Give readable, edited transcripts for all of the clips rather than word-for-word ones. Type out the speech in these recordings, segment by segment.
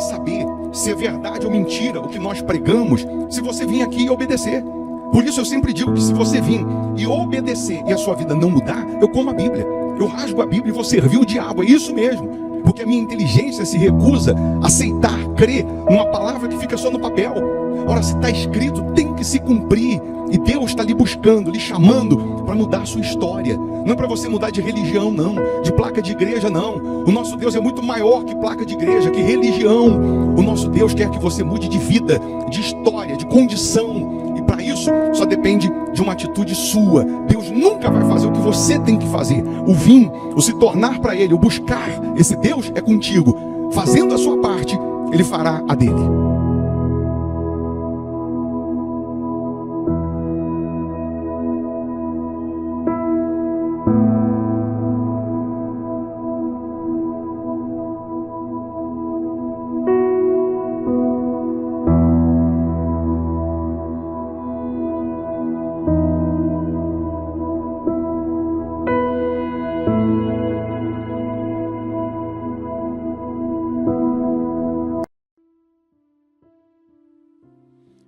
saber se é verdade ou mentira o que nós pregamos se você vir aqui e obedecer. Por isso eu sempre digo que se você vir e obedecer e a sua vida não mudar, eu como a Bíblia, eu rasgo a Bíblia e vou servir o diabo, é isso mesmo. Porque a minha inteligência se recusa a aceitar, crer numa palavra que fica só no papel. Ora, se está escrito, tem que se cumprir. E Deus está lhe buscando, lhe chamando para mudar a sua história. Não é para você mudar de religião, não. De placa de igreja, não. O nosso Deus é muito maior que placa de igreja, que religião. O nosso Deus quer que você mude de vida, de história, de condição. E para isso, só depende de uma atitude sua. Deus nunca vai fazer o que você tem que fazer. O vir, o se tornar para Ele, o buscar esse Deus é contigo. Fazendo a sua parte, Ele fará a dele.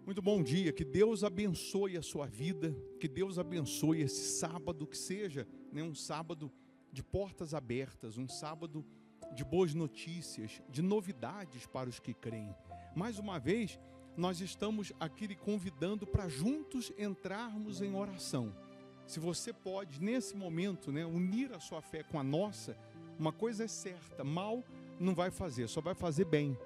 Muito bom dia, que Deus abençoe a sua vida, que Deus abençoe esse sábado, que seja um sábado de portas abertas, um sábado de boas notícias, de novidades para os que creem. Mais uma vez, nós estamos aqui lhe convidando para juntos entrarmos em oração. Se você pode, nesse momento, unir a sua fé com a nossa, uma coisa é certa, mal não vai fazer, só vai fazer bem.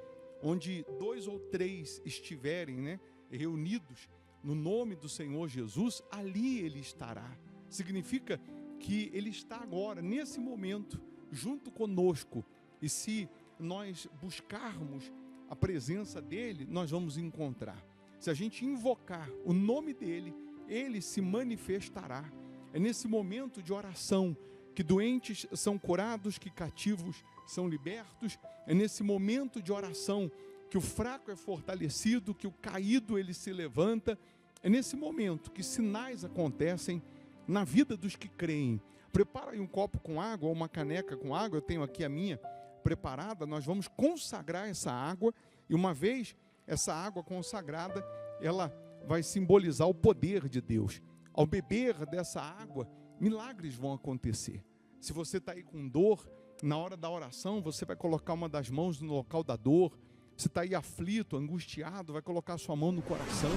Onde 2 ou 3 estiverem, reunidos no nome do Senhor Jesus, ali Ele estará. Significa que Ele está agora, nesse momento, junto conosco. E se nós buscarmos a presença dEle, nós vamos encontrar. Se a gente invocar o nome dEle, Ele se manifestará. É nesse momento de oração que doentes são curados, que cativos são libertos. É nesse momento de oração que o fraco é fortalecido, que o caído ele se levanta. É nesse momento que sinais acontecem na vida dos que creem. Prepara aí um copo com água ou uma caneca com água, eu tenho aqui a minha preparada. Nós vamos consagrar essa água e uma vez essa água consagrada, ela vai simbolizar o poder de Deus. Ao beber dessa água, milagres vão acontecer. Se você está aí com dor, na hora da oração, você vai colocar uma das mãos no local da dor. Se está aí aflito, angustiado, vai colocar a sua mão no coração.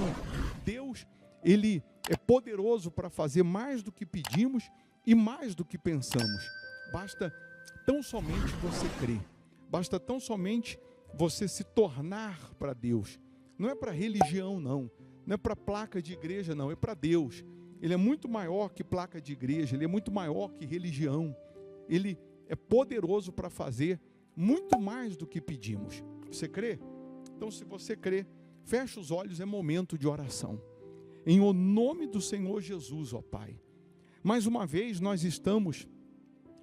Deus, Ele é poderoso para fazer mais do que pedimos e mais do que pensamos. Basta tão somente você crer. Basta tão somente você se tornar para Deus. Não é para religião, não. Não é para placa de igreja, não. É para Deus. Ele é muito maior que placa de igreja. Ele é muito maior que religião. Ele é poderoso para fazer muito mais do que pedimos. Você crê? Então, se você crê, fecha os olhos, é momento de oração. Em o nome do Senhor Jesus, ó Pai. Mais uma vez, nós estamos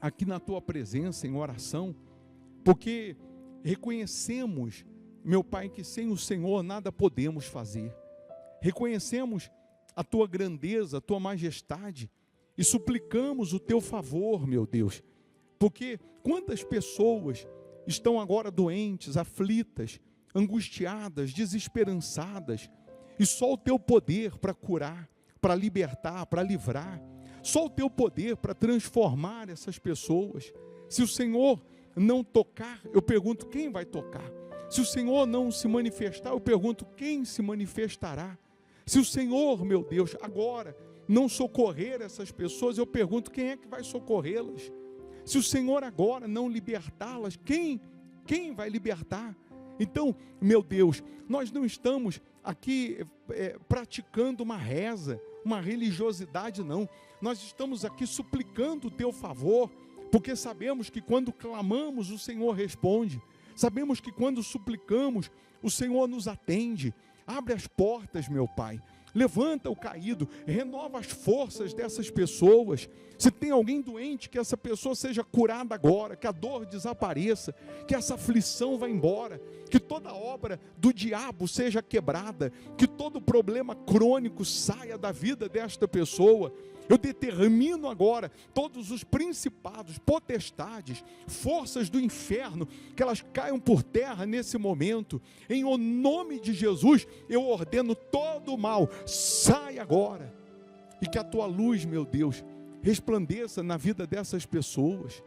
aqui na Tua presença em oração, porque reconhecemos, meu Pai, que sem o Senhor nada podemos fazer. Reconhecemos a Tua grandeza, a Tua majestade, e suplicamos o Teu favor, meu Deus. Porque quantas pessoas estão agora doentes, aflitas, angustiadas, desesperançadas, e só o Teu poder para curar, para libertar, para livrar, só o Teu poder para transformar essas pessoas. Se o Senhor não tocar, eu pergunto, quem vai tocar? Se o Senhor não se manifestar, eu pergunto, quem se manifestará? Se o Senhor, meu Deus, agora não socorrer essas pessoas, eu pergunto, quem é que vai socorrê-las? Se o Senhor agora não libertá-las, quem vai libertar? Então, meu Deus, nós não estamos aqui praticando uma reza, uma religiosidade, não. Nós estamos aqui suplicando o Teu favor, porque sabemos que quando clamamos, o Senhor responde. Sabemos que quando suplicamos, o Senhor nos atende. Abre as portas, meu Pai. Levanta o caído, renova as forças dessas pessoas. Se tem alguém doente, que essa pessoa seja curada agora, que a dor desapareça, que essa aflição vá embora, que toda obra do diabo seja quebrada, que todo problema crônico saia da vida desta pessoa. Eu determino agora todos os principados, potestades, forças do inferno, que elas caiam por terra nesse momento. Em o nome de Jesus, eu ordeno todo o mal, sai agora. E que a tua luz, meu Deus, resplandeça na vida dessas pessoas.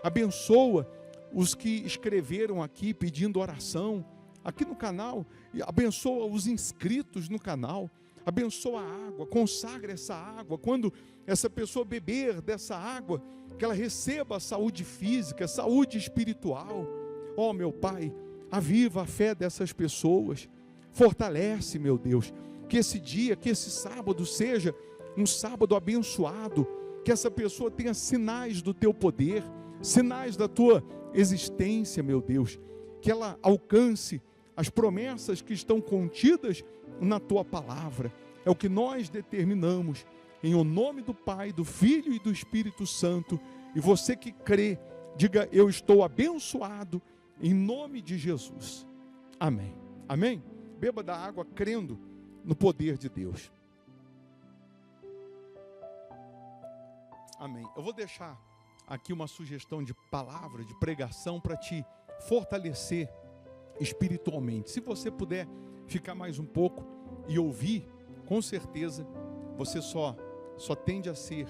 Abençoa os que escreveram aqui pedindo oração, aqui no canal. Abençoa os inscritos no canal. Abençoa a água, consagra essa água. Quando essa pessoa beber dessa água, que ela receba saúde física, saúde espiritual. Ó, meu Pai, aviva a fé dessas pessoas. Fortalece, meu Deus, que esse dia, que esse sábado seja um sábado abençoado, que essa pessoa tenha sinais do teu poder, sinais da tua existência, meu Deus, que ela alcance as promessas que estão contidas na tua palavra. É o que nós determinamos, em o nome do Pai, do Filho e do Espírito Santo. E você que crê, diga: eu estou abençoado, em nome de Jesus. Amém. Amém? Beba da água crendo no poder de Deus. Amém. Eu vou deixar aqui uma sugestão de palavra, de pregação, para te fortalecer espiritualmente. Se você puder ficar mais um pouco e ouvir, com certeza você só tende a ser,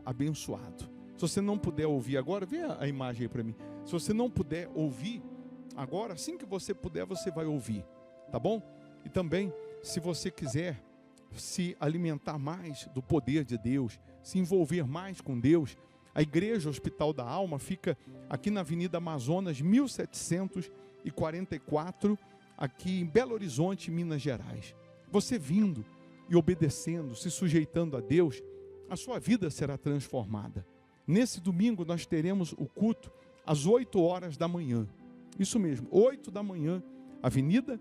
abençoado. Se você não puder ouvir agora, vê a imagem aí para mim. Se você não puder ouvir agora, assim que você puder, você vai ouvir, tá bom? E também, se você quiser se alimentar mais do poder de Deus, se envolver mais com Deus, a Igreja Hospital da Alma fica aqui na Avenida Amazonas, 1744, aqui em Belo Horizonte, Minas Gerais. Você vindo e obedecendo, se sujeitando a Deus, a sua vida será transformada. Nesse domingo nós teremos o culto às 8 horas da manhã. Isso mesmo, 8 da manhã, Avenida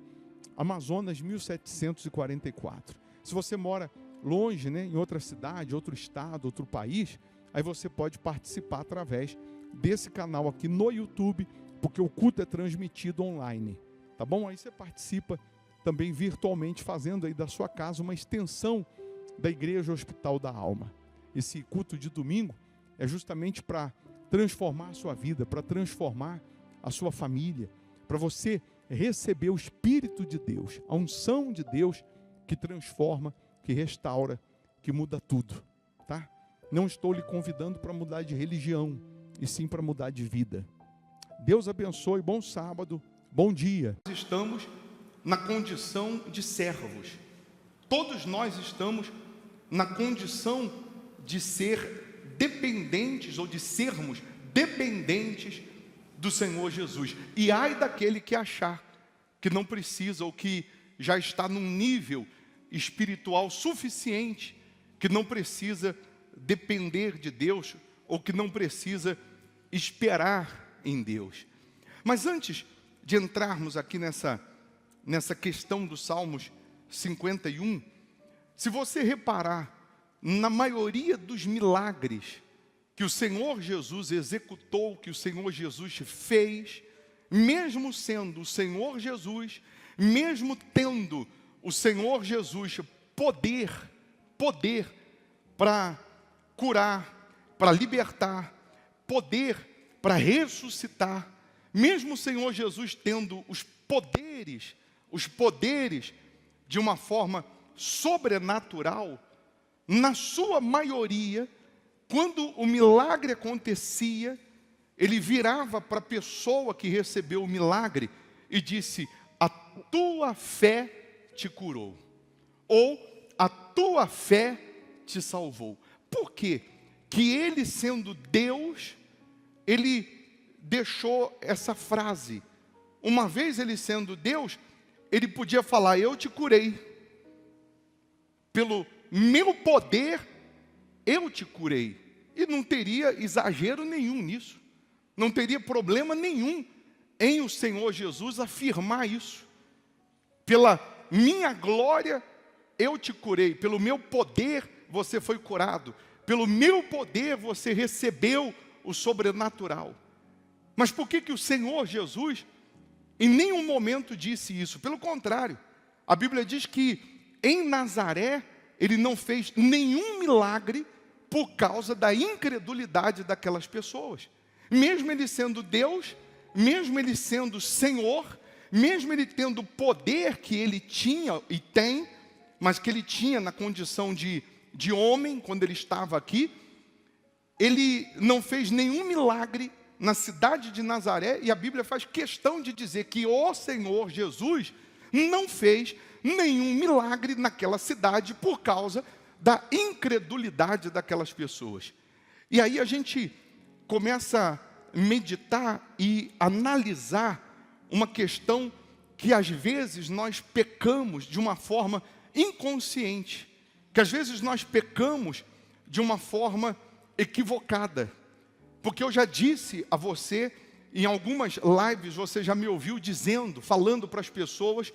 Amazonas, 1744. Se você mora longe, em outra cidade, outro estado, outro país, aí você pode participar através desse canal aqui no YouTube, porque o culto é transmitido online, tá bom? Aí você participa também virtualmente, fazendo aí da sua casa uma extensão da Igreja Hospital da Alma. Esse culto de domingo é justamente para transformar a sua vida, para transformar a sua família, para você receber o Espírito de Deus, a unção de Deus que transforma, que restaura, que muda tudo, tá? Não estou lhe convidando para mudar de religião, e sim para mudar de vida. Deus abençoe, bom sábado, bom dia. Nós estamos na condição de servos. Todos nós estamos na condição de ser dependentes, ou de sermos dependentes do Senhor Jesus. E ai daquele que achar que não precisa, ou que já está num nível espiritual suficiente, que não precisa depender de Deus, ou que não precisa esperar em Deus. Mas antes de entrarmos aqui nessa questão dos Salmos 51, se você reparar, na maioria dos milagres que o Senhor Jesus executou, que o Senhor Jesus fez, mesmo sendo o Senhor Jesus, mesmo tendo o Senhor Jesus poder para curar, para libertar, poder para ressuscitar, mesmo o Senhor Jesus tendo os poderes de uma forma sobrenatural, na sua maioria, quando o milagre acontecia, ele virava para a pessoa que recebeu o milagre e disse: a tua fé te curou, ou a tua fé te salvou. Por quê? Que ele, sendo Deus, ele deixou essa frase. Uma vez ele sendo Deus, ele podia falar: eu te curei, pelo meu poder eu te curei, e não teria exagero nenhum nisso, não teria problema nenhum em o Senhor Jesus afirmar isso. Pela minha glória eu te curei, pelo meu poder você foi curado, pelo meu poder você recebeu o sobrenatural. Mas por que o Senhor Jesus Em nenhum momento disse isso. Pelo contrário, a Bíblia diz que em Nazaré ele não fez nenhum milagre por causa da incredulidade daquelas pessoas. Mesmo ele sendo Deus, mesmo ele sendo Senhor, mesmo ele tendo o poder que ele tinha e tem, mas que ele tinha na condição de homem, quando ele estava aqui, ele não fez nenhum milagre na cidade de Nazaré, e a Bíblia faz questão de dizer que o Senhor Jesus não fez nenhum milagre naquela cidade por causa da incredulidade daquelas pessoas. E aí a gente começa a meditar e analisar uma questão que às vezes nós pecamos de uma forma inconsciente, que às vezes nós pecamos de uma forma equivocada. Porque eu já disse a você, em algumas lives, você já me ouviu dizendo, falando para as pessoas,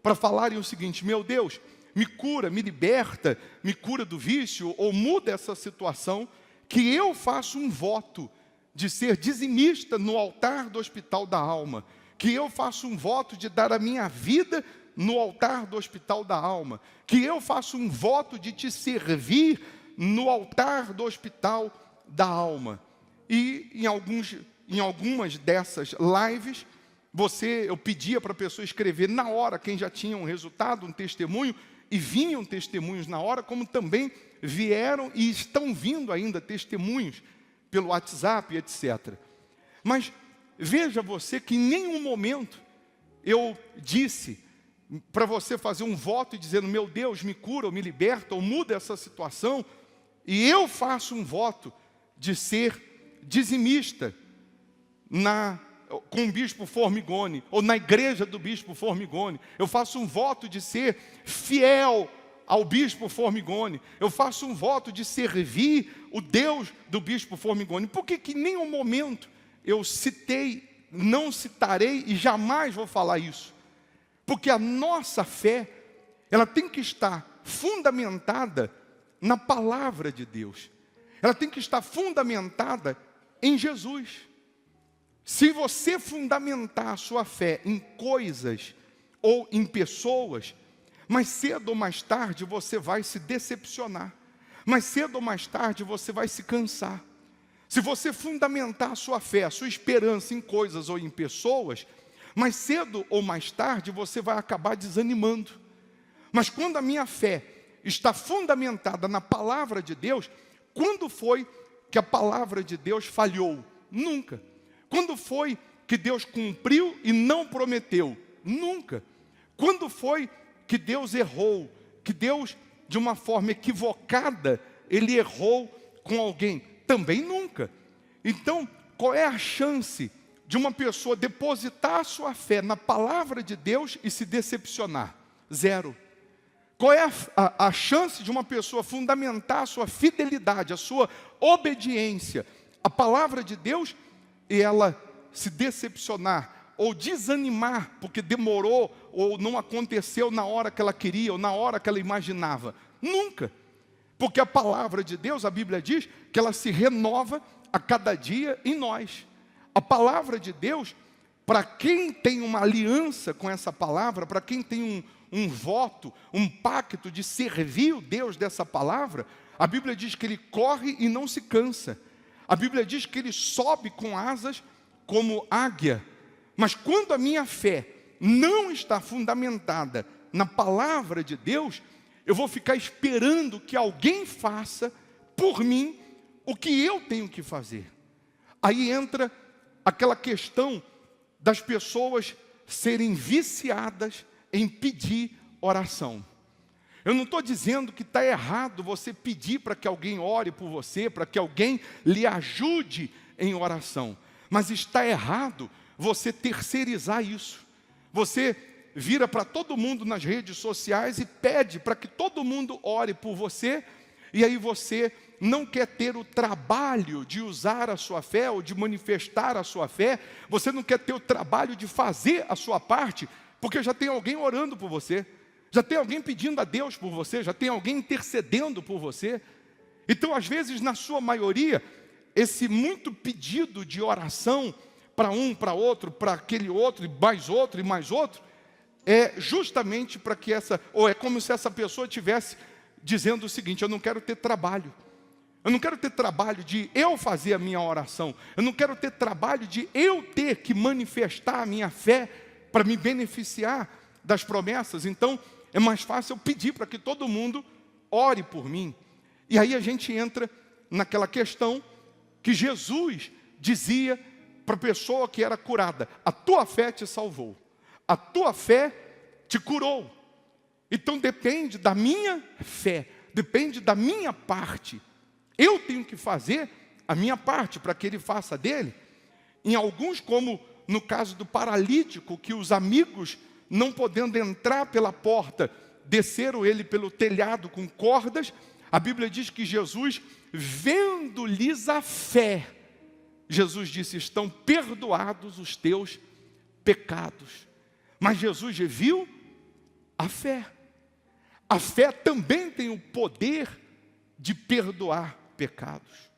para falarem o seguinte: meu Deus, me cura, me liberta, me cura do vício, ou muda essa situação, que eu faço um voto de ser dizimista no altar do Hospital da Alma, que eu faço um voto de dar a minha vida no altar do Hospital da Alma, que eu faço um voto de te servir no altar do Hospital da Alma. E em algumas dessas lives, eu pedia para a pessoa escrever na hora, quem já tinha um resultado, um testemunho, e vinham testemunhos na hora, como também vieram e estão vindo ainda testemunhos pelo WhatsApp, etc. Mas veja você que em nenhum momento eu disse para você fazer um voto e dizendo: meu Deus, me cura, ou me liberta, ou muda essa situação, e eu faço um voto de ser dizimista com o bispo Formigoni, ou na igreja do bispo Formigoni. Eu faço um voto de ser fiel ao bispo Formigoni. Eu faço um voto de servir o Deus do bispo Formigoni. Por que em nenhum momento eu citei, não citarei e jamais vou falar isso? Porque a nossa fé, ela tem que estar fundamentada na palavra de Deus. Ela tem que estar fundamentada em Jesus. Se você fundamentar a sua fé em coisas ou em pessoas, mais cedo ou mais tarde você vai se decepcionar. Mais cedo ou mais tarde você vai se cansar. Se você fundamentar a sua fé, a sua esperança em coisas ou em pessoas, mais cedo ou mais tarde você vai acabar desanimando. Mas quando a minha fé está fundamentada na palavra de Deus, quando foi que a palavra de Deus falhou? Nunca. Quando foi que Deus cumpriu e não prometeu? Nunca. Quando foi que Deus errou? Que Deus, de uma forma equivocada, ele errou com alguém? Também nunca. Então, qual é a chance de uma pessoa depositar a sua fé na palavra de Deus e se decepcionar? Zero. Qual é a chance de uma pessoa fundamentar a sua fidelidade, a sua obediência à palavra de Deus e ela se decepcionar ou desanimar porque demorou ou não aconteceu na hora que ela queria ou na hora que ela imaginava? Nunca. Porque a palavra de Deus, a Bíblia diz que ela se renova a cada dia em nós. A palavra de Deus, para quem tem uma aliança com essa palavra, para quem tem um voto, um pacto de servir o Deus dessa palavra, a Bíblia diz que ele corre e não se cansa. A Bíblia diz que ele sobe com asas como águia. Mas quando a minha fé não está fundamentada na palavra de Deus, eu vou ficar esperando que alguém faça por mim o que eu tenho que fazer. Aí entra aquela questão das pessoas serem viciadas em pedir oração. Eu não estou dizendo que está errado você pedir para que alguém ore por você, para que alguém lhe ajude em oração. Mas está errado você terceirizar isso. Você vira para todo mundo nas redes sociais e pede para que todo mundo ore por você, e aí você não quer ter o trabalho de usar a sua fé ou de manifestar a sua fé, você não quer ter o trabalho de fazer a sua parte, porque já tem alguém orando por você, já tem alguém pedindo a Deus por você, já tem alguém intercedendo por você. Então, às vezes, na sua maioria, esse muito pedido de oração para um, para outro, para aquele outro, e mais outro, é justamente para que ou é como se essa pessoa estivesse dizendo o seguinte: eu não quero ter trabalho. Eu não quero ter trabalho de eu fazer a minha oração. Eu não quero ter trabalho de eu ter que manifestar a minha fé para me beneficiar das promessas. Então, é mais fácil eu pedir para que todo mundo ore por mim. E aí a gente entra naquela questão que Jesus dizia para a pessoa que era curada: a tua fé te salvou, a tua fé te curou. Então depende da minha fé, depende da minha parte. Eu tenho que fazer a minha parte para que ele faça dele. Em alguns, como no caso do paralítico, que os amigos, não podendo entrar pela porta, desceram ele pelo telhado com cordas. A Bíblia diz que Jesus, vendo-lhes a fé, Jesus disse: estão perdoados os teus pecados. Mas Jesus viu a fé. A fé também tem o poder de perdoar pecados.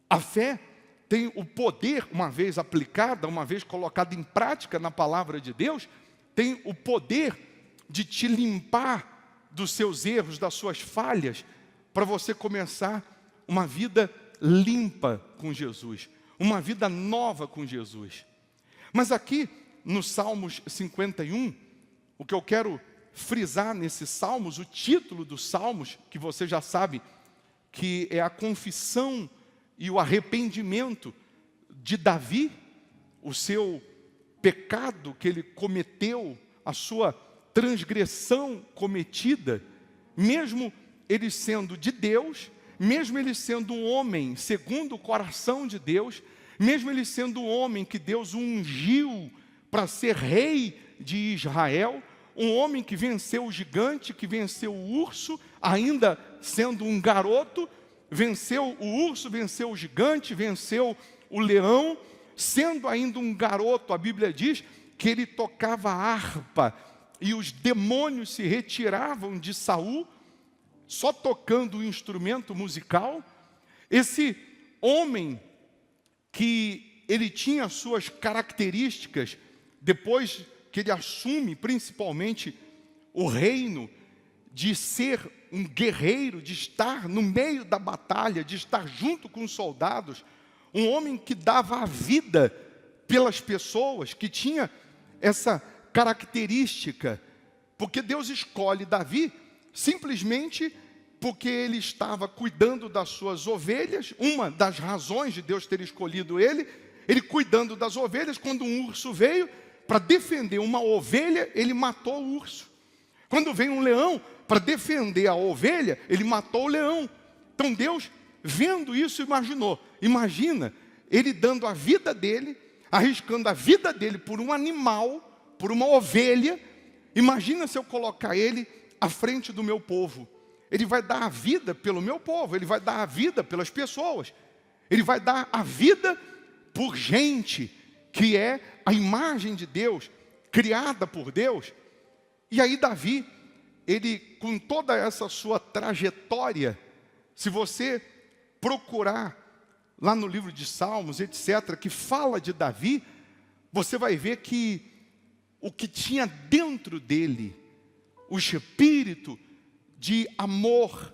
A fé tem o poder, uma vez aplicada, uma vez colocada em prática na palavra de Deus, tem o poder de te limpar dos seus erros, das suas falhas, para você começar uma vida limpa com Jesus, uma vida nova com Jesus. Mas aqui, no Salmos 51, o que eu quero frisar nesses Salmos, o título dos Salmos, que você já sabe, que é a confissão e o arrependimento de Davi, o seu pecado que ele cometeu, a sua transgressão cometida, mesmo ele sendo de Deus, mesmo ele sendo um homem segundo o coração de Deus, mesmo ele sendo um homem que Deus ungiu para ser rei de Israel, um homem que venceu o gigante, que venceu o urso, ainda sendo um garoto, venceu o urso, venceu o gigante, venceu o leão, sendo ainda um garoto. A Bíblia diz que ele tocava harpa e os demônios se retiravam de Saul, só tocando o instrumento musical. Esse homem que ele tinha suas características, depois que ele assume principalmente o reino, de ser um guerreiro, de estar no meio da batalha, de estar junto com os soldados, um homem que dava a vida pelas pessoas, que tinha essa característica, porque Deus escolhe Davi simplesmente porque ele estava cuidando das suas ovelhas. Uma das razões de Deus ter escolhido ele cuidando das ovelhas, quando um urso veio para defender uma ovelha, ele matou o urso. Quando vem um leão para defender a ovelha, ele matou o leão. Então Deus, vendo isso, imagina ele dando a vida dele, arriscando a vida dele por um animal, por uma ovelha. Imagina se eu colocar ele à frente do meu povo. Ele vai dar a vida pelo meu povo, ele vai dar a vida pelas pessoas, ele vai dar a vida por gente que é a imagem de Deus, criada por Deus. E aí Davi, ele, com toda essa sua trajetória, se você procurar lá no livro de Salmos, etc., que fala de Davi, você vai ver que o que tinha dentro dele, o espírito de amor,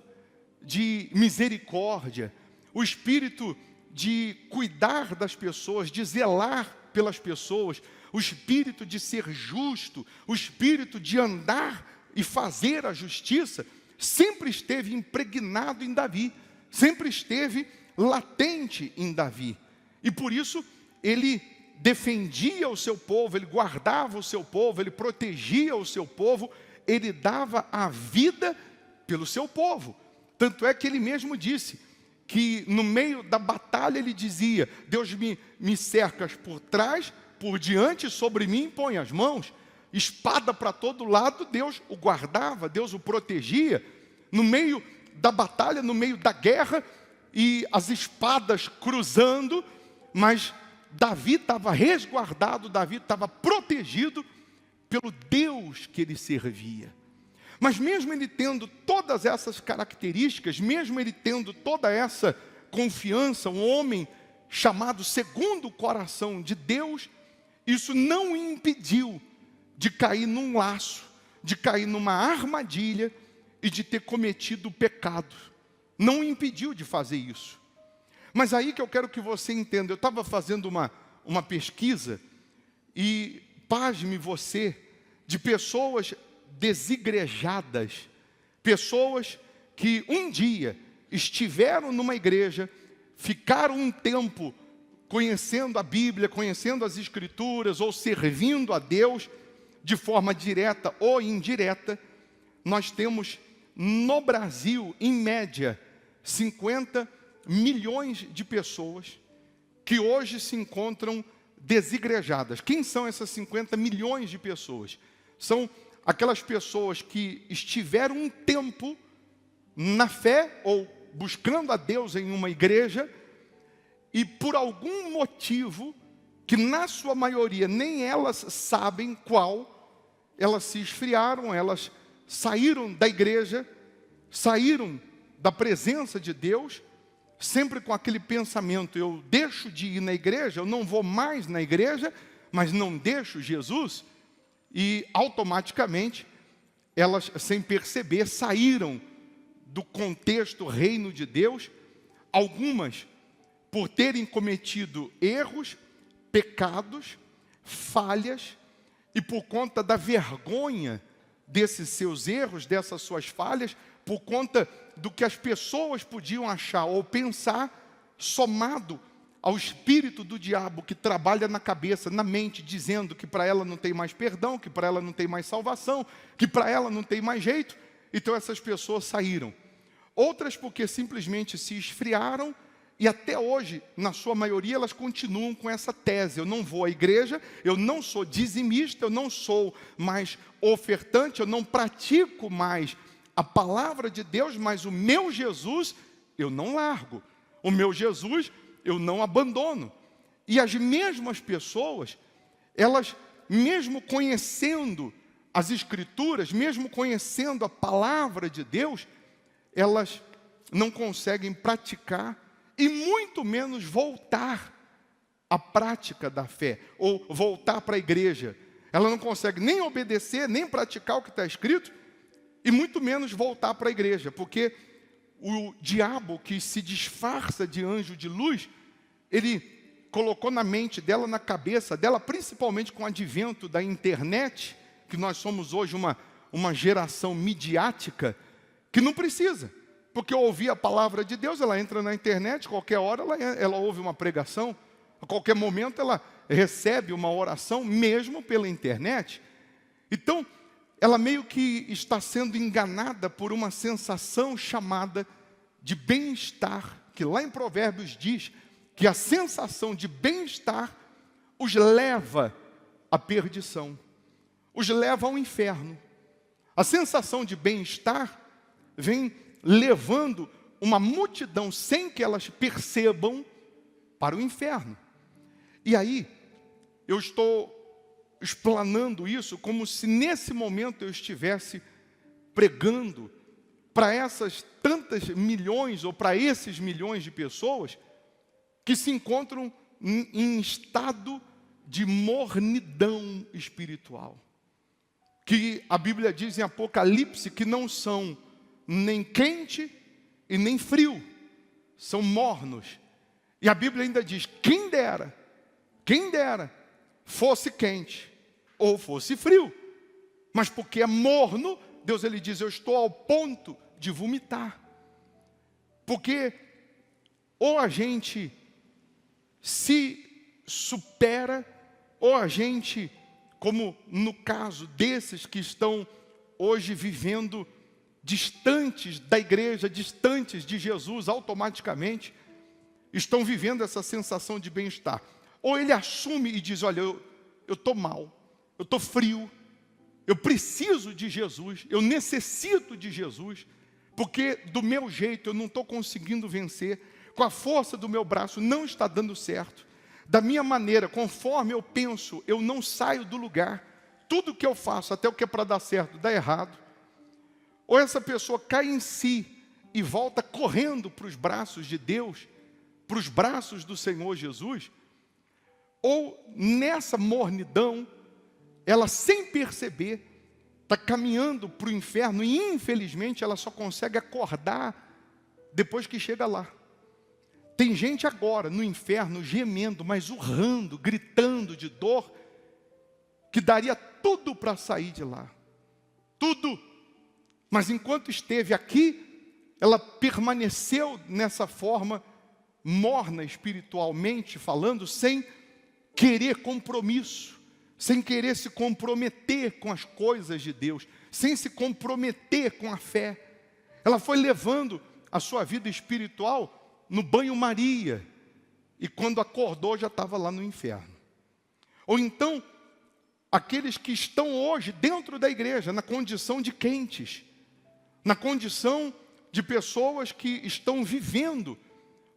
de misericórdia, o espírito de cuidar das pessoas, de zelar pelas pessoas, o espírito de ser justo, o espírito de andar e fazer a justiça, sempre esteve impregnado em Davi, sempre esteve latente em Davi. E por isso ele defendia o seu povo, ele guardava o seu povo, ele protegia o seu povo, ele dava a vida pelo seu povo. Tanto é que ele mesmo disse que no meio da batalha ele dizia: Deus me cercas por trás, por diante, sobre mim põe as mãos. Espada para todo lado, Deus o guardava, Deus o protegia. No meio da batalha, no meio da guerra, e as espadas cruzando, mas Davi estava resguardado, Davi estava protegido pelo Deus que ele servia. Mas mesmo ele tendo todas essas características, mesmo ele tendo toda essa confiança, um homem chamado segundo o coração de Deus, isso não o impediu de cair num laço, de cair numa armadilha e de ter cometido o pecado. Não o impediu de fazer isso. Mas aí que eu quero que você entenda, eu estava fazendo uma pesquisa e pasme você de pessoas desigrejadas, pessoas que um dia estiveram numa igreja, ficaram um tempo conhecendo a Bíblia, conhecendo as Escrituras, ou servindo a Deus de forma direta ou indireta. Nós temos no Brasil, em média, 50 milhões de pessoas que hoje se encontram desigrejadas. Quem são essas 50 milhões de pessoas? São aquelas pessoas que estiveram um tempo na fé ou buscando a Deus em uma igreja e por algum motivo, que na sua maioria nem elas sabem qual, elas se esfriaram, elas saíram da igreja, saíram da presença de Deus, sempre com aquele pensamento: eu deixo de ir na igreja, eu não vou mais na igreja, mas não deixo Jesus, e automaticamente elas, sem perceber, saíram do contexto reino de Deus, algumas por terem cometido erros, pecados, falhas, e por conta da vergonha desses seus erros, dessas suas falhas, por conta do que as pessoas podiam achar ou pensar, somado ao espírito do diabo que trabalha na cabeça, na mente, dizendo que para ela não tem mais perdão, que para ela não tem mais salvação, que para ela não tem mais jeito. Então essas pessoas saíram. Outras porque simplesmente se esfriaram, e até hoje, na sua maioria, elas continuam com essa tese: eu não vou à igreja, eu não sou dizimista, eu não sou mais ofertante, eu não pratico mais a palavra de Deus, mas o meu Jesus eu não largo, o meu Jesus eu não abandono. E as mesmas pessoas, elas, mesmo conhecendo as Escrituras, mesmo conhecendo a palavra de Deus, elas não conseguem praticar e muito menos voltar à prática da fé, ou voltar para a igreja. Ela não consegue nem obedecer, nem praticar o que está escrito, e muito menos voltar para a igreja, porque o diabo, que se disfarça de anjo de luz, ele colocou na mente dela, na cabeça dela, principalmente com o advento da internet, que nós somos hoje uma geração midiática, que não precisa. Porque ao ouvir a palavra de Deus, ela entra na internet, qualquer hora ela ouve uma pregação, a qualquer momento ela recebe uma oração, mesmo pela internet. Então, ela meio que está sendo enganada por uma sensação chamada de bem-estar, que lá em Provérbios diz que a sensação de bem-estar os leva à perdição, os leva ao inferno. A sensação de bem-estar vem levando uma multidão, sem que elas percebam, para o inferno. E aí, eu estou explanando isso como se nesse momento eu estivesse pregando para essas tantas milhões, ou para esses milhões de pessoas, que se encontram em estado de mornidão espiritual. Que a Bíblia diz em Apocalipse que não são nem quente e nem frio, são mornos. E a Bíblia ainda diz: quem dera fosse quente ou fosse frio, mas porque é morno, Deus ele diz: eu estou ao ponto de vomitar. Porque ou a gente se supera, ou a gente, como no caso desses que estão hoje vivendo distantes da igreja, distantes de Jesus, automaticamente estão vivendo essa sensação de bem-estar. Ou ele assume e diz: olha, eu estou mal, eu estou frio, eu preciso de Jesus, eu necessito de Jesus, porque do meu jeito eu não estou conseguindo vencer, com a força do meu braço não está dando certo, da minha maneira, conforme eu penso, eu não saio do lugar, tudo que eu faço, até o que é para dar certo, dá errado. Ou essa pessoa cai em si e volta correndo para os braços de Deus, para os braços do Senhor Jesus, ou nessa mornidão, ela sem perceber, está caminhando para o inferno e infelizmente ela só consegue acordar depois que chega lá. Tem gente agora no inferno gemendo, mas urrando, gritando de dor, que daria tudo para sair de lá. Tudo. Mas enquanto esteve aqui, ela permaneceu nessa forma morna espiritualmente falando, sem querer compromisso, sem querer se comprometer com as coisas de Deus, sem se comprometer com a fé. Ela foi levando a sua vida espiritual no banho-maria, e quando acordou já estava lá no inferno. Ou então, aqueles que estão hoje dentro da igreja, na condição de quentes, na condição de pessoas que estão vivendo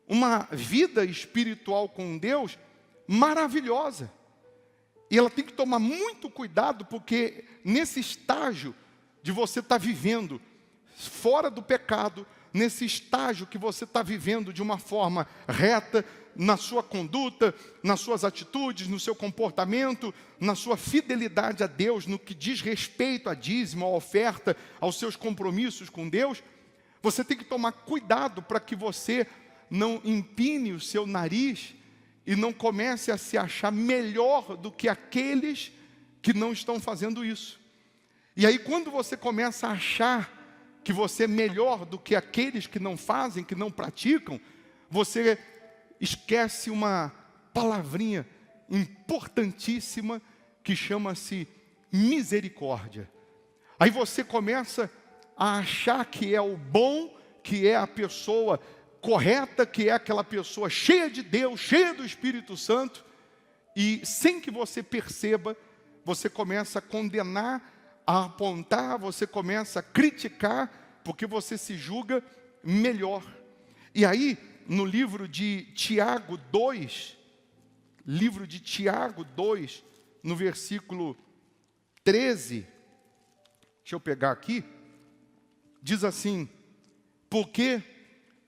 uma vida espiritual com Deus maravilhosa. E ela tem que tomar muito cuidado, porque nesse estágio de você estar vivendo fora do pecado, nesse estágio que você está vivendo de uma forma reta, na sua conduta, nas suas atitudes, no seu comportamento, na sua fidelidade a Deus, no que diz respeito a dízimo, a oferta, aos seus compromissos com Deus, você tem que tomar cuidado para que você não empine o seu nariz e não comece a se achar melhor do que aqueles que não estão fazendo isso. E aí quando você começa a achar que você é melhor do que aqueles que não fazem, que não praticam, você esquece uma palavrinha importantíssima que chama-se misericórdia. Aí você começa a achar que é o bom, que é a pessoa correta, que é aquela pessoa cheia de Deus, cheia do Espírito Santo, e sem que você perceba, você começa a condenar, a apontar, você começa a criticar, porque você se julga melhor. E aí, no livro de Tiago 2, no versículo 13, deixa eu pegar aqui, diz assim: porque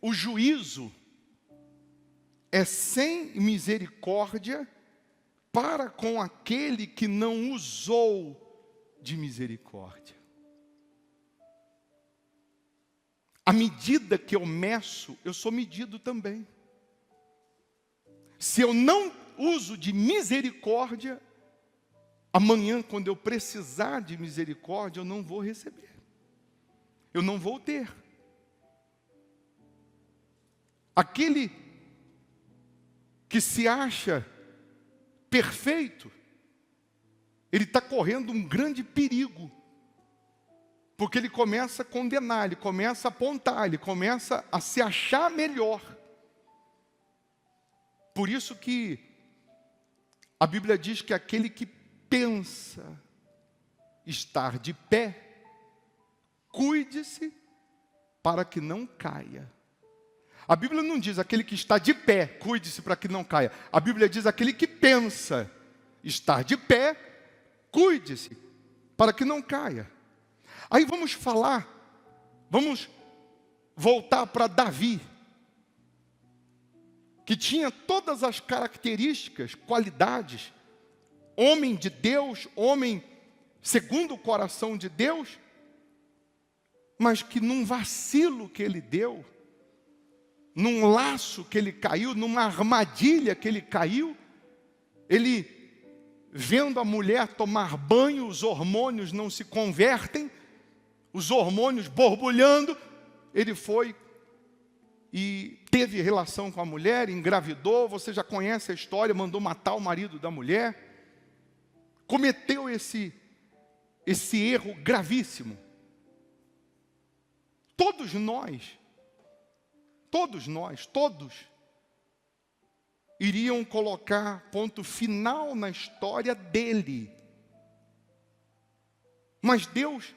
o juízo é sem misericórdia para com aquele que não usou de misericórdia. À medida que eu meço, eu sou medido também. Se eu não uso de misericórdia, amanhã, quando eu precisar de misericórdia, eu não vou receber. Eu não vou ter. Aquele que se acha perfeito, ele está correndo um grande perigo. Porque ele começa a condenar, ele começa a apontar, ele começa a se achar melhor. Por isso que a Bíblia diz que aquele que pensa estar de pé, cuide-se para que não caia. A Bíblia não diz aquele que está de pé, cuide-se para que não caia. A Bíblia diz aquele que pensa estar de pé, cuide-se para que não caia. Aí vamos voltar para Davi, que tinha todas as características, qualidades, homem de Deus, homem segundo o coração de Deus, mas que num vacilo que ele deu, num laço que ele caiu, numa armadilha que ele caiu, ele, vendo a mulher tomar banho, os hormônios não se convertem, os hormônios borbulhando, ele foi e teve relação com a mulher, engravidou, você já conhece a história, mandou matar o marido da mulher, cometeu esse erro gravíssimo. Todos iriam colocar ponto final na história dele. Mas Deus,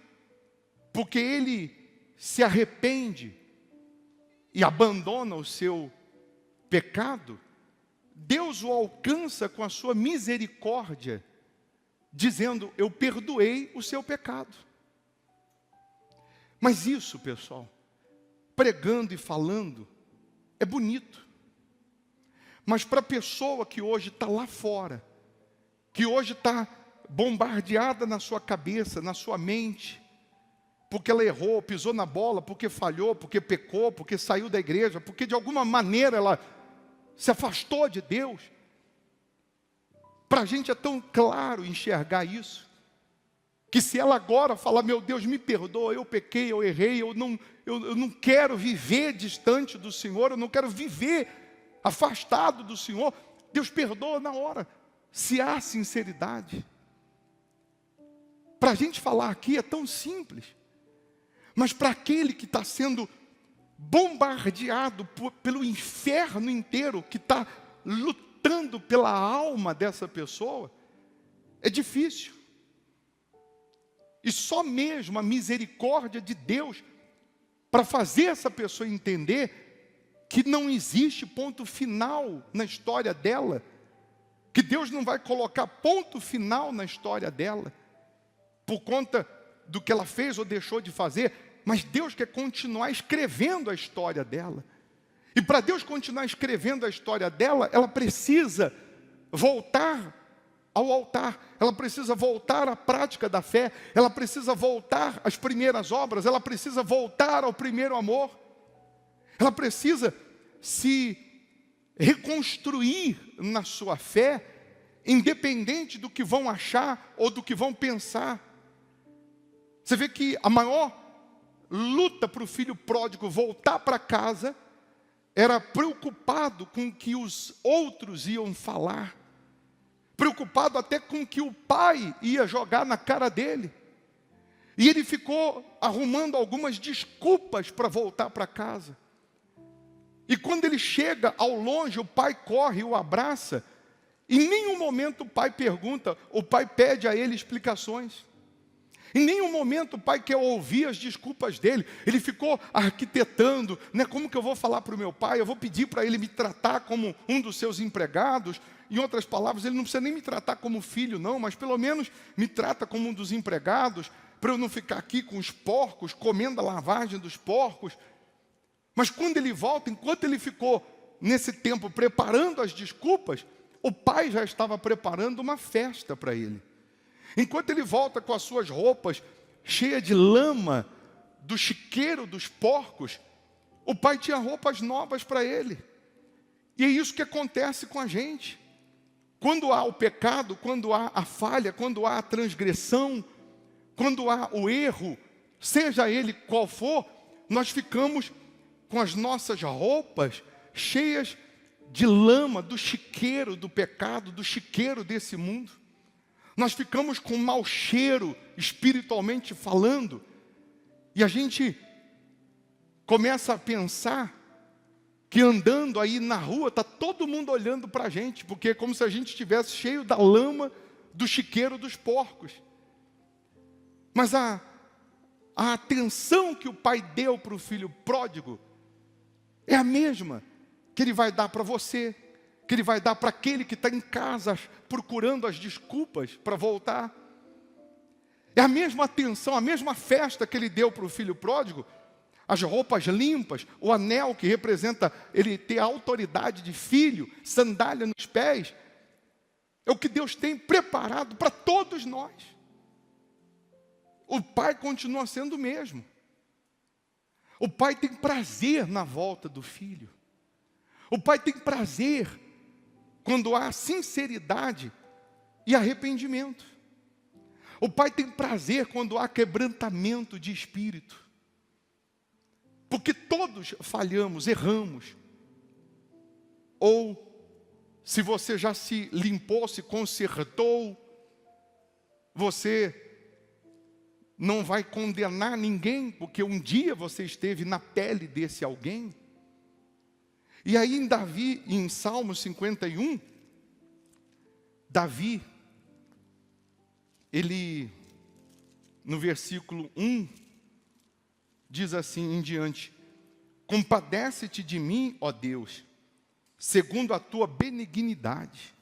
porque ele se arrepende e abandona o seu pecado, Deus o alcança com a sua misericórdia, dizendo: eu perdoei o seu pecado. Mas isso, pessoal, pregando e falando, é bonito. Mas para a pessoa que hoje está lá fora, que hoje está bombardeada na sua cabeça, na sua mente, porque ela errou, pisou na bola, porque falhou, porque pecou, porque saiu da igreja, porque de alguma maneira ela se afastou de Deus. Para a gente é tão claro enxergar isso, que se ela agora falar, meu Deus, me perdoa, eu pequei, eu errei, eu não quero viver distante do Senhor, eu não quero viver afastado do Senhor, Deus perdoa na hora, se há sinceridade. Para a gente falar aqui é tão simples, mas para aquele que está sendo bombardeado pelo inferno inteiro, que está lutando pela alma dessa pessoa, é difícil. E só mesmo a misericórdia de Deus para fazer essa pessoa entender que não existe ponto final na história dela, que Deus não vai colocar ponto final na história dela, por conta do que ela fez ou deixou de fazer, mas Deus quer continuar escrevendo a história dela. E para Deus continuar escrevendo a história dela, ela precisa voltar ao altar, ela precisa voltar à prática da fé, ela precisa voltar às primeiras obras, ela precisa voltar ao primeiro amor, ela precisa se reconstruir na sua fé, independente do que vão achar ou do que vão pensar. Você vê que a maior luta para o filho pródigo voltar para casa era preocupado com o que os outros iam falar, preocupado até com o que o pai ia jogar na cara dele. E ele ficou arrumando algumas desculpas para voltar para casa. E quando ele chega ao longe, o pai corre e o abraça. Em nenhum momento o pai pergunta, o pai pede a ele explicações. Em nenhum momento o pai quer ouvir as desculpas dele. Ele ficou arquitetando, né? Como que eu vou falar para o meu pai? Eu vou pedir para ele me tratar como um dos seus empregados. Em outras palavras, ele não precisa nem me tratar como filho, não, mas pelo menos me trata como um dos empregados, para eu não ficar aqui com os porcos, comendo a lavagem dos porcos. Mas quando ele volta, enquanto ele ficou nesse tempo preparando as desculpas, o pai já estava preparando uma festa para ele. Enquanto ele volta com as suas roupas cheias de lama do chiqueiro dos porcos, o pai tinha roupas novas para ele. E é isso que acontece com a gente. Quando há o pecado, quando há a falha, quando há a transgressão, quando há o erro, seja ele qual for, nós ficamos com as nossas roupas cheias de lama do chiqueiro do pecado, do chiqueiro desse mundo. Nós ficamos com mau cheiro, espiritualmente falando, e a gente começa a pensar que andando aí na rua, está todo mundo olhando para a gente, porque é como se a gente estivesse cheio da lama do chiqueiro dos porcos. Mas a atenção que o pai deu para o filho pródigo é a mesma que ele vai dar para você, que ele vai dar para aquele que está em casa procurando as desculpas para voltar. É a mesma atenção, a mesma festa que ele deu para o filho pródigo, as roupas limpas, o anel que representa ele ter a autoridade de filho, sandália nos pés, é o que Deus tem preparado para todos nós. O pai continua sendo o mesmo. O pai tem prazer na volta do filho. O pai tem prazer quando há sinceridade e arrependimento. O pai tem prazer quando há quebrantamento de espírito. Porque todos falhamos, erramos. Ou, se você já se limpou, se consertou, você não vai condenar ninguém, porque um dia você esteve na pele desse alguém. E aí em Salmo 51, Davi, ele, no versículo 1, diz assim em diante: compadece-te de mim, ó Deus, segundo a tua benignidade,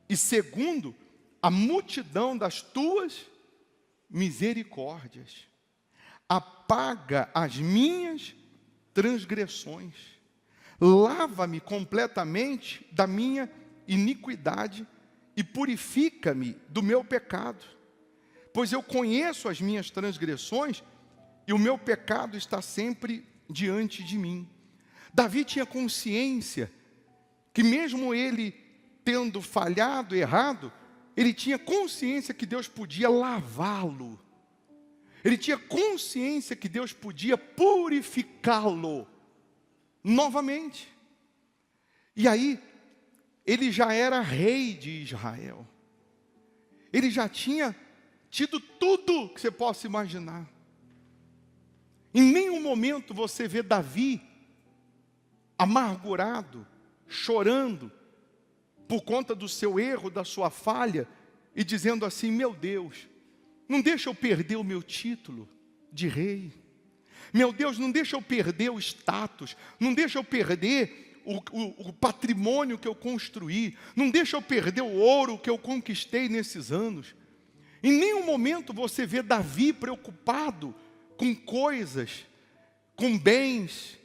e segundo a multidão das tuas misericórdias. Apaga as minhas transgressões, lava-me completamente da minha iniquidade e purifica-me do meu pecado. Pois eu conheço as minhas transgressões e o meu pecado está sempre diante de mim. Davi tinha consciência que mesmo ele tendo falhado, errado, ele tinha consciência que Deus podia lavá-lo. Ele tinha consciência que Deus podia purificá-lo novamente. E aí, ele já era rei de Israel. Ele já tinha tido tudo que você possa imaginar. Em nenhum momento você vê Davi amargurado, chorando, por conta do seu erro, da sua falha, e dizendo assim: meu Deus, não deixa eu perder o meu título de rei. Meu Deus, não deixa eu perder o status, não deixa eu perder o patrimônio que eu construí, não deixa eu perder o ouro que eu conquistei nesses anos. Em nenhum momento você vê Davi preocupado com coisas, com bens.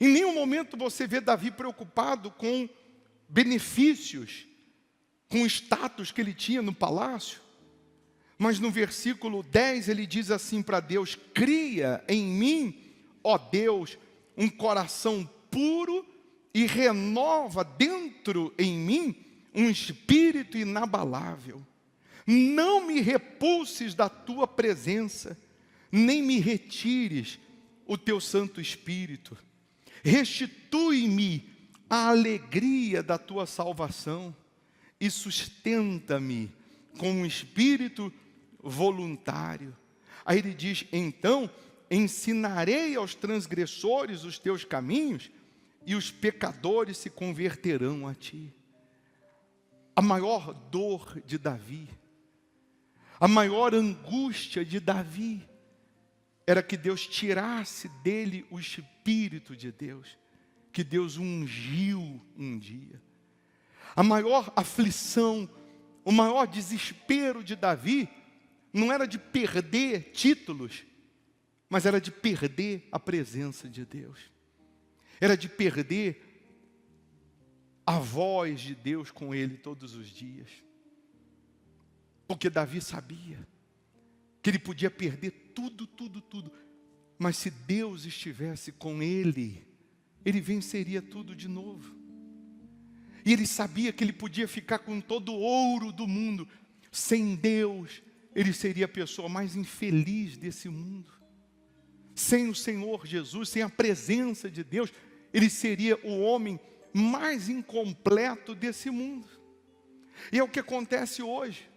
Em nenhum momento você vê Davi preocupado com benefícios, com o status que ele tinha no palácio. Mas no versículo 10 ele diz assim para Deus: cria em mim, ó Deus, um coração puro e renova dentro em mim um espírito inabalável. Não me repulses da tua presença, nem me retires o teu Santo Espírito. Restitui-me a alegria da tua salvação e sustenta-me com um espírito voluntário. Aí ele diz: então ensinarei aos transgressores os teus caminhos e os pecadores se converterão a ti. A maior dor de Davi, a maior angústia de Davi, era que Deus tirasse dele o Espírito de Deus, que Deus ungiu um dia. A maior aflição, o maior desespero de Davi, não era de perder títulos, mas era de perder a presença de Deus. Era de perder a voz de Deus com ele todos os dias. Porque Davi sabia que ele podia perder tudo, mas se Deus estivesse com ele, ele venceria tudo de novo. E ele sabia que ele podia ficar com todo o ouro do mundo. Sem Deus, ele seria a pessoa mais infeliz desse mundo. Sem o Senhor Jesus, sem a presença de Deus, ele seria o homem mais incompleto desse mundo. E é o que acontece hoje.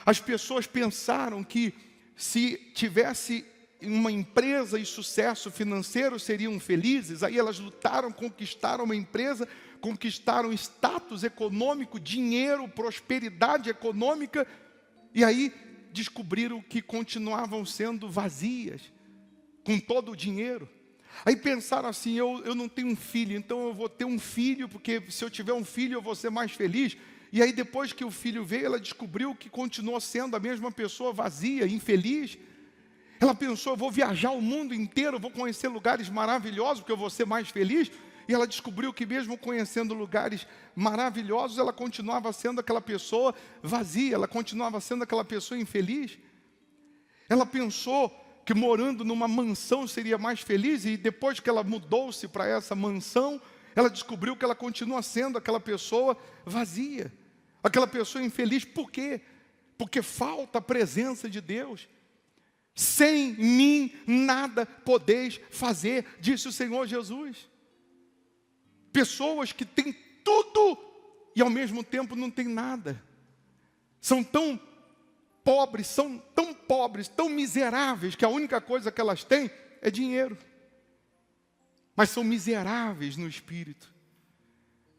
As pessoas pensaram que se tivesse uma empresa e sucesso financeiro seriam felizes. Aí elas lutaram, conquistaram uma empresa, conquistaram status econômico, dinheiro, prosperidade econômica, e aí descobriram que continuavam sendo vazias, com todo o dinheiro. Aí pensaram assim: eu não tenho um filho, então eu vou ter um filho, porque se eu tiver um filho eu vou ser mais feliz. E aí depois que o filho veio, ela descobriu que continuou sendo a mesma pessoa vazia, infeliz. Ela pensou: eu vou viajar o mundo inteiro, vou conhecer lugares maravilhosos, porque eu vou ser mais feliz. E ela descobriu que mesmo conhecendo lugares maravilhosos, ela continuava sendo aquela pessoa vazia, ela continuava sendo aquela pessoa infeliz. Ela pensou que morando numa mansão seria mais feliz, e depois que ela mudou-se para essa mansão, ela descobriu que ela continua sendo aquela pessoa vazia, aquela pessoa infeliz. Por quê? Porque falta a presença de Deus. Sem mim nada podeis fazer, disse o Senhor Jesus. Pessoas que têm tudo e ao mesmo tempo não têm nada. São tão pobres, tão miseráveis, que a única coisa que elas têm é dinheiro. Mas são miseráveis no espírito.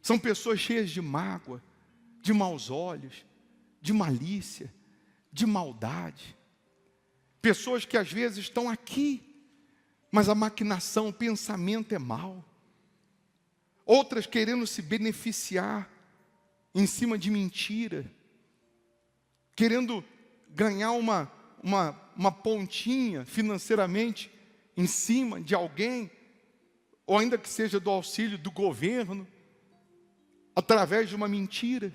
São pessoas cheias de mágoa, de maus olhos, de malícia, de maldade. Pessoas que às vezes estão aqui, mas a maquinação, o pensamento é mau. Outras querendo se beneficiar em cima de mentira, querendo ganhar uma pontinha financeiramente em cima de alguém, ou ainda que seja do auxílio do governo, através de uma mentira.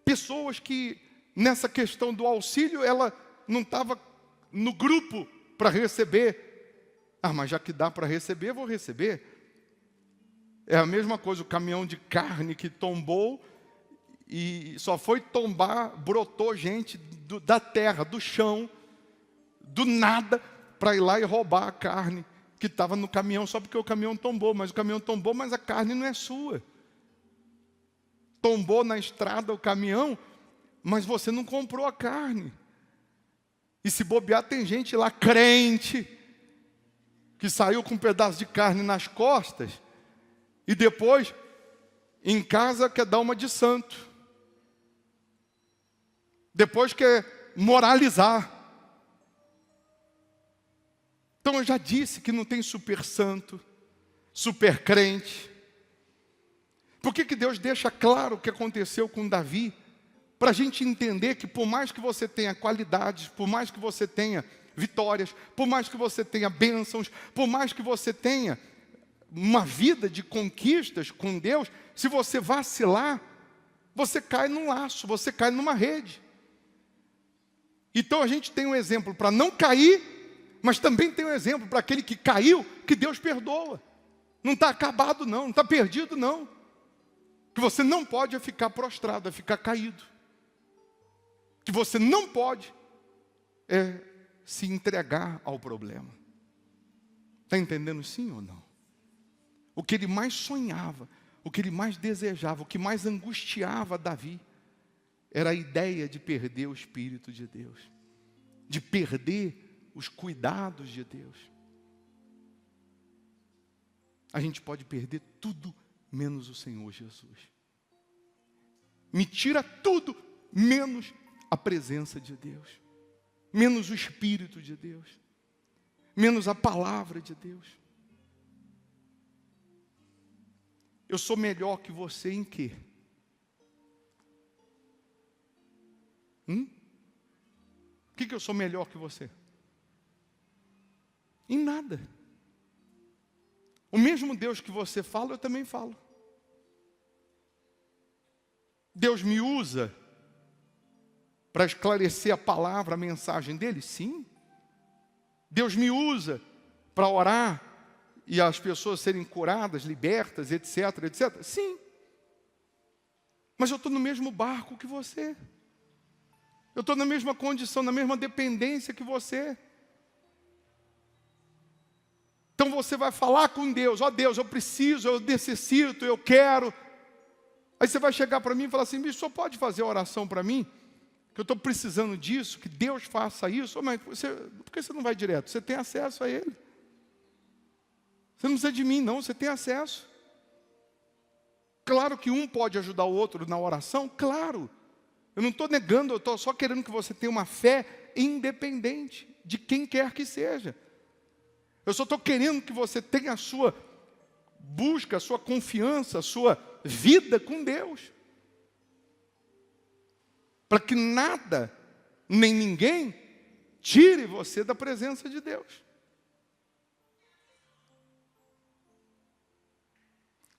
Pessoas que, nessa questão do auxílio, ela não estava no grupo para receber. Ah, mas já que dá para receber, vou receber. É a mesma coisa, o caminhão de carne que tombou, e só foi tombar, brotou gente da terra, do chão, do nada, para ir lá e roubar a carne que estava no caminhão, só porque o caminhão tombou. Mas o caminhão tombou, mas a carne não é sua. Tombou na estrada o caminhão, mas você não comprou a carne. E se bobear, tem gente lá, crente, que saiu com um pedaço de carne nas costas, e depois, em casa, quer dar uma de santo. Depois quer moralizar. Então eu já disse que não tem super santo, super crente. Por que Deus deixa claro o que aconteceu com Davi? Para a gente entender que por mais que você tenha qualidades, por mais que você tenha vitórias, por mais que você tenha bênçãos, por mais que você tenha uma vida de conquistas com Deus, se você vacilar, você cai num laço, você cai numa rede. Então a gente tem um exemplo para não cair, mas também tem um exemplo para aquele que caiu, que Deus perdoa. Não está acabado não, não está perdido não. Que você não pode é ficar prostrado, é ficar caído. Que você não pode é se entregar ao problema. Está entendendo sim ou não? O que ele mais sonhava, o que ele mais desejava, o que mais angustiava Davi, era a ideia de perder o Espírito de Deus, de perder os cuidados de Deus. A gente pode perder tudo menos o Senhor Jesus. Me tira tudo menos a presença de Deus, menos o Espírito de Deus, menos a palavra de Deus. Eu sou melhor que você em quê? O que eu sou melhor que você? Em nada. O mesmo Deus que você fala, eu também falo. Deus me usa para esclarecer a palavra, a mensagem dele? Sim. Deus me usa para orar e as pessoas serem curadas, libertas, etc, etc? Sim. Mas eu estou no mesmo barco que você. Eu estou na mesma condição, na mesma dependência que você. Então você vai falar com Deus, ó Deus, eu preciso, eu necessito, eu quero. Aí você vai chegar para mim e falar assim, bicho, só pode fazer oração para mim? Que eu estou precisando disso, que Deus faça isso. Mas por que você não vai direto? Você tem acesso a Ele. Você não precisa de mim não, você tem acesso. Claro que um pode ajudar o outro na oração, claro. Eu não estou negando, eu estou só querendo que você tenha uma fé independente de quem quer que seja. Eu só estou querendo que você tenha a sua busca, a sua confiança, a sua vida com Deus. Para que nada, nem ninguém, tire você da presença de Deus.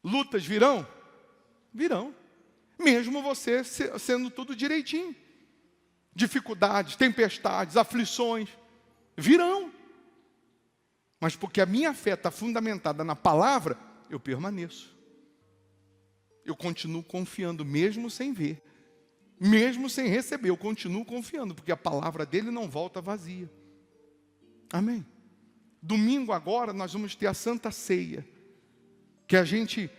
Lutas virão? Virão. Mesmo você sendo tudo direitinho. Dificuldades, tempestades, aflições, virão. Mas porque a minha fé está fundamentada na palavra, eu permaneço. Eu continuo confiando, mesmo sem ver. Mesmo sem receber, eu continuo confiando, porque a palavra dele não volta vazia. Amém? Domingo agora nós vamos ter a Santa Ceia. Que a gente,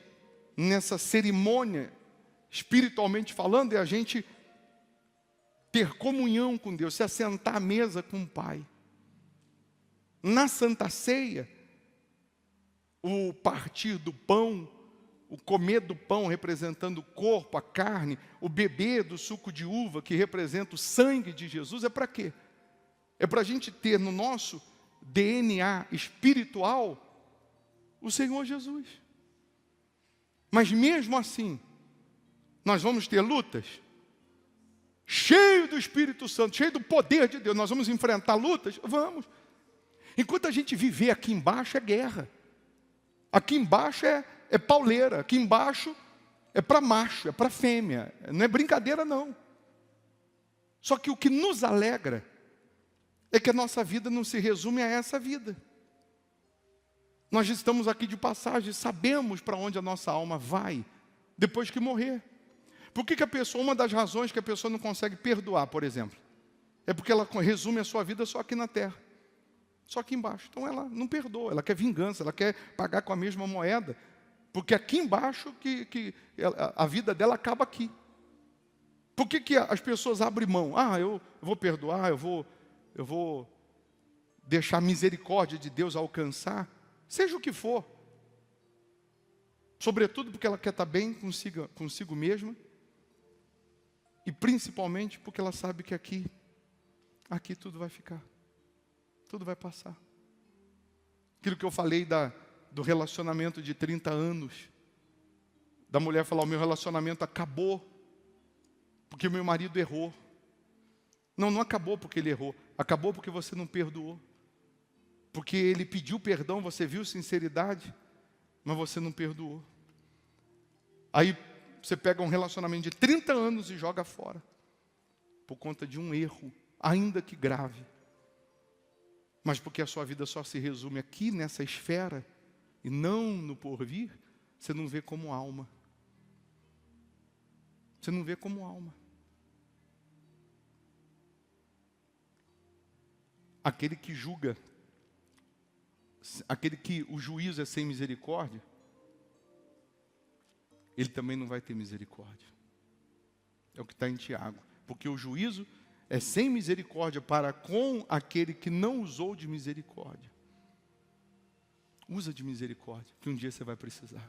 nessa cerimônia, espiritualmente falando, é a gente ter comunhão com Deus, se assentar à mesa com o Pai. Na Santa Ceia, o partir do pão, o comer do pão representando o corpo, a carne, o beber do suco de uva que representa o sangue de Jesus, é para quê? É para a gente ter no nosso DNA espiritual o Senhor Jesus. Mas mesmo assim, nós vamos ter lutas, cheio do Espírito Santo, cheio do poder de Deus, nós vamos enfrentar lutas? Vamos. Enquanto a gente viver aqui embaixo é guerra. Aqui embaixo é pauleira. Aqui embaixo é para macho, é para fêmea. Não é brincadeira não. Só que o que nos alegra é que a nossa vida não se resume a essa vida. Nós estamos aqui de passagem, sabemos para onde a nossa alma vai depois que morrer. Por que a pessoa, uma das razões que a pessoa não consegue perdoar, por exemplo, é porque ela resume a sua vida só aqui na terra, só aqui embaixo. Então ela não perdoa, ela quer vingança, ela quer pagar com a mesma moeda, porque aqui embaixo que a vida dela acaba aqui. Por que as pessoas abrem mão? Eu vou perdoar, eu vou deixar a misericórdia de Deus alcançar, seja o que for. Sobretudo porque ela quer estar bem consigo mesma. E principalmente porque ela sabe que aqui tudo vai ficar. Tudo vai passar. Aquilo que eu falei do relacionamento de 30 anos. Da mulher falar, o meu relacionamento acabou porque o meu marido errou. Não acabou porque ele errou. Acabou porque você não perdoou. Porque ele pediu perdão, você viu sinceridade, mas você não perdoou. Aí você pega um relacionamento de 30 anos e joga fora. Por conta de um erro, ainda que grave. Mas porque a sua vida só se resume aqui nessa esfera e não no porvir, você não vê como alma. Você não vê como alma. Aquele que julga, aquele que o juízo é sem misericórdia, ele também não vai ter misericórdia. É o que está em Tiago. Porque o juízo é sem misericórdia para com aquele que não usou de misericórdia. Usa de misericórdia, que um dia você vai precisar.